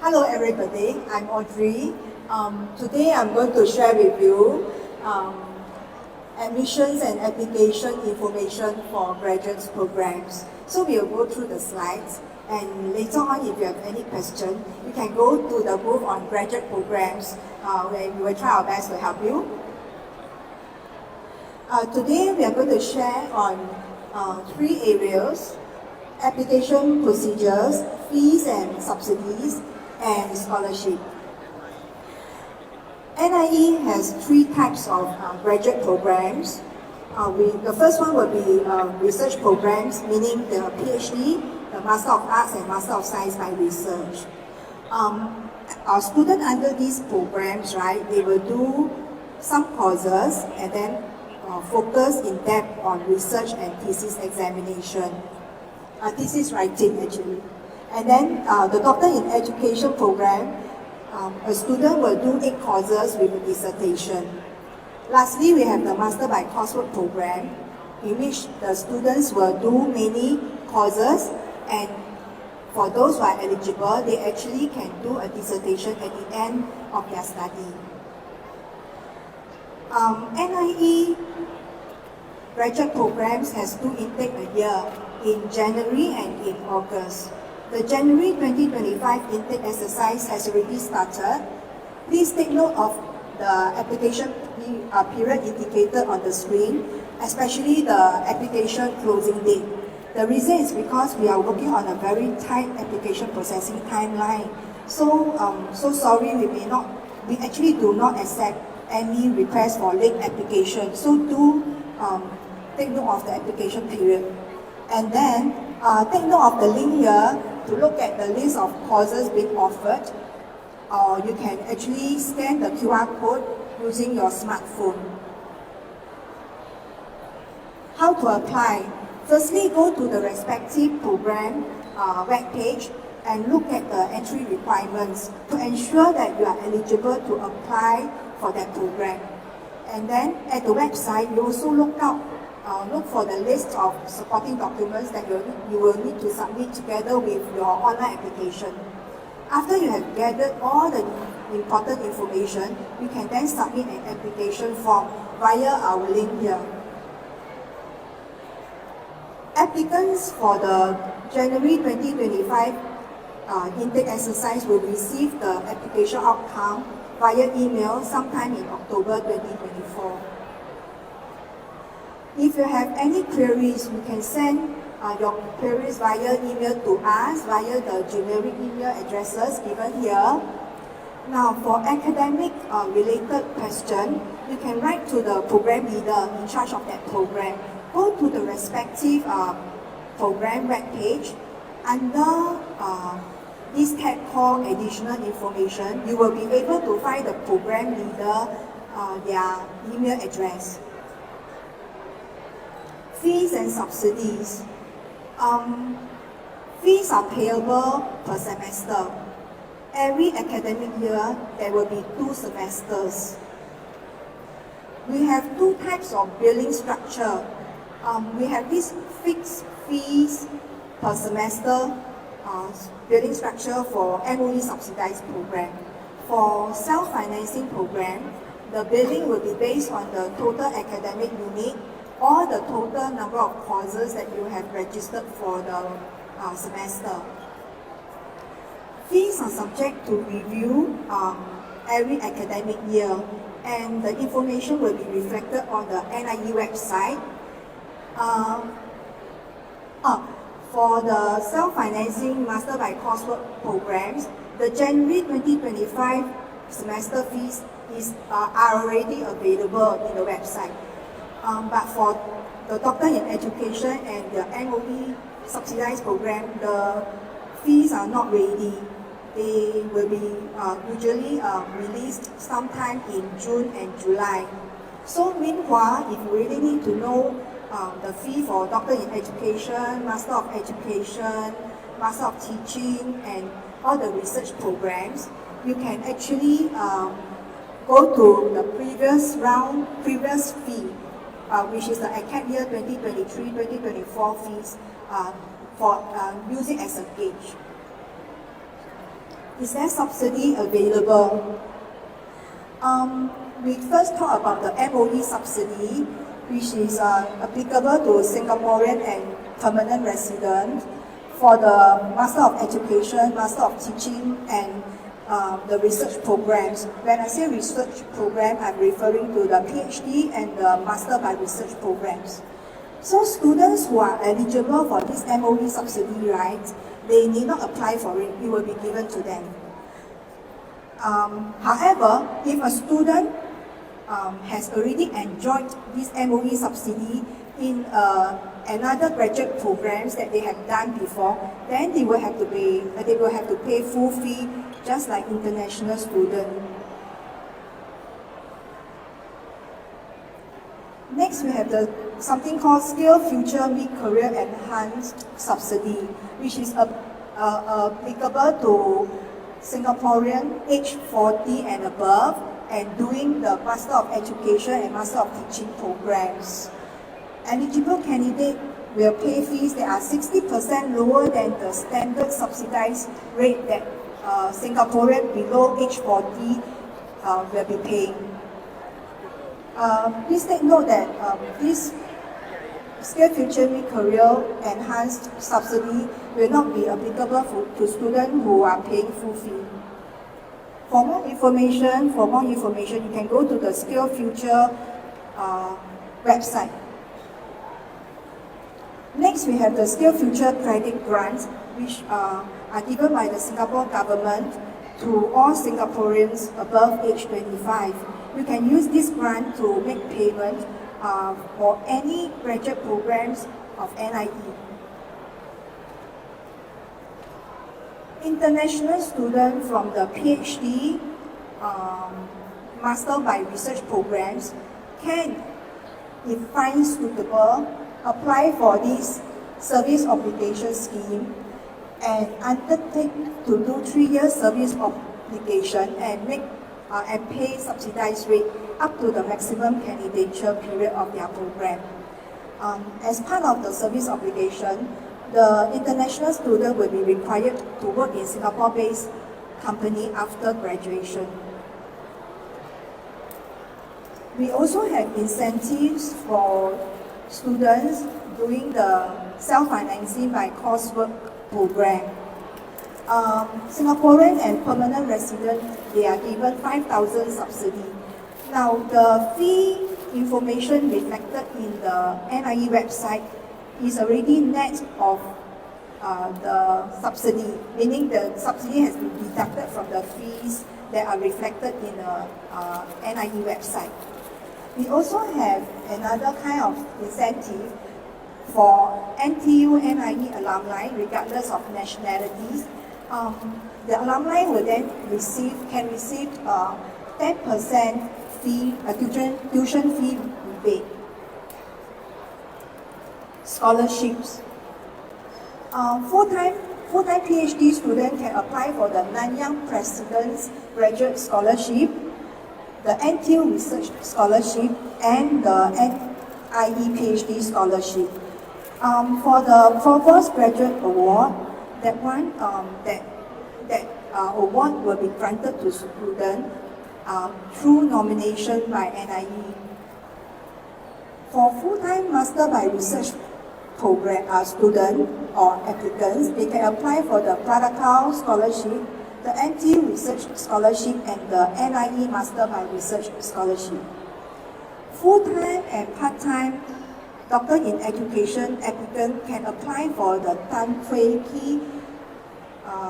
Hello everybody, I'm Audrey. Today I'm going to share with you admissions and application information for graduate programs. So we'll go through the slides, and later on if you have any question, you can go to the booth on graduate programs where we will try our best to help you. Today we are going to share on 3 areas: application procedures, fees and subsidies, and scholarship. NIE has 3 types of graduate programs. The first one will be research programs, meaning the PhD, the Master of Arts and Master of Science by Research. Our students under these programs, right, they will do some courses and then focus in depth on research and thesis examination. Thesis writing actually. And then the Doctor in Education program, a student will do 8 courses with a dissertation. Lastly, we have the Master by Coursework program, in which the students will do many courses, and for those who are eligible, they actually can do a dissertation at the end of their study. NIE graduate programs has 2 intakes a year, in January and in August. The January 2025 intake exercise has already started. Please take note of the application period indicated on the screen, especially the application closing date. The reason is because we are working on a very tight application processing timeline. So sorry, we actually do not accept any request for late application. So do take note of the application period. And then take note of the link here to look at the list of courses being offered, or you can actually scan the QR code using your smartphone. How to apply? Firstly, go to the respective program web page and look at the entry requirements to ensure that you are eligible to apply for that program. And then at the website, you also look for the list of supporting documents that you will need to submit together with your online application. After you have gathered all the important information, you can then submit an application form via our link here. Applicants for the January 2025 intake exercise will receive the application outcome via email sometime in October 2024. If you have any queries, you can send your queries via email to us via the generic email addresses given here. Now, for academic related question, you can write to the program leader in charge of that program. Go to the respective program web page. Under this tab called additional information, you will be able to find the program leader, their email address. Fees and subsidies. Fees are payable per semester. Every academic year, there will be 2 semesters. We have 2 types of billing structure. We have this fixed fees per semester billing structure for MOE subsidized program. For self-financing program, the billing will be based on the total academic unit or the total number of courses that you have registered for the semester. Fees are subject to review every academic year, and the information will be reflected on the NIE website. For the self-financing Master by Coursework programs, the January 2025 semester fees are already available in the website. But for the Doctor in Education and the MOE subsidized program, the fees are not ready. They will be usually released sometime in June and July. So meanwhile, if you really need to know the fee for Doctor in Education, Master of Education, Master of Teaching, and all the research programs, you can actually go to the previous fee, which is the academic year 2023-2024 fees, for use it as a gauge. Is there subsidy available? We first talk about the MOE subsidy, which is applicable to Singaporean and permanent residents for the Master of Education, Master of Teaching, and the research programs. When I say research program, I'm referring to the PhD and the Master by Research programs. So students who are eligible for this MOE subsidy, right, they need not apply for it, it will be given to them. However, if a student has already enjoyed this MOE subsidy in another graduate programs that they have done before, then they will have to pay full fee, just like international students. Next, we have something called Skill Future Mid-Career Enhanced Subsidy, which is applicable to Singaporean aged 40 and above and doing the Master of Education and Master of Teaching programs. Eligible candidates will pay fees that are 60% lower than the standard subsidized rate that Singaporean below age 40 will be paying. Please take note that this Skill Future Mid-Career Enhanced Subsidy will not be applicable to students who are paying full fee. For more information, you can go to the Skill Future website. Next, we have the Skill Future Credit Grants, which are given by the Singapore government to all Singaporeans above age 25. You can use this grant to make payment for any graduate programs of NIE. International students from the PhD, Master by Research programs can, if find suitable, apply for this service obligation scheme and undertake to do 3-year service obligation and pay subsidized rate up to the maximum candidature period of their program. As part of the service obligation, the international student will be required to work in Singapore-based company after graduation. We also have incentives for students doing the self-financing by coursework program. Singaporean and permanent residents, they are given 5,000 subsidy. Now, the fee information reflected in the NIE website is already net of the subsidy, meaning the subsidy has been deducted from the fees that are reflected in the NIE website. We also have another kind of incentive for NTU NIE alumni, regardless of nationalities. The alumni will then can receive 10% tuition fee rebate. Scholarships. Full-time PhD student can apply for the Nanyang President's Graduate Scholarship, the NTU Research Scholarship, and the NIE PhD Scholarship. For the Postgraduate Award, that award will be granted to students through nomination by NIE. For full-time Master by Research program students or applicants, they can apply for the Protocol Scholarship, the NTU Research Scholarship, and the NIE Master by Research Scholarship. Full-time and part-time Doctor in Education applicant can apply for the Tan Hui Ki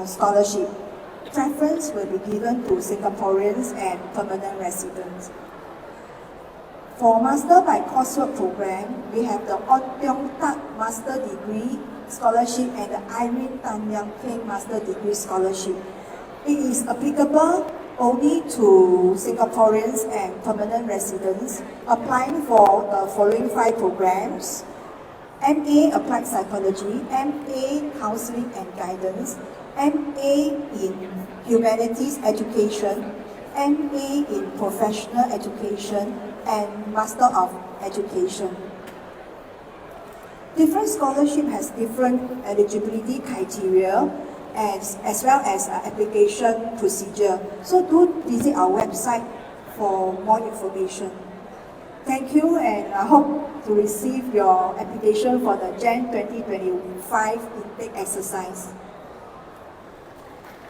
Scholarship. Preference will be given to Singaporeans and permanent residents. For Master by Coursework program, we have the Ot Tiong Tat Master Degree Scholarship and the Irene Tan Yang Keng Master Degree Scholarship. It is applicable only to Singaporeans and permanent residents applying for the following 5 programs: MA Applied Psychology, MA Counseling and Guidance, MA in Humanities Education, MA in Professional Education, and Master of Education. Different scholarship has different eligibility criteria. as well as application procedure. So do visit our website for more information. Thank you, and I hope to receive your application for the Jan 2025 intake exercise.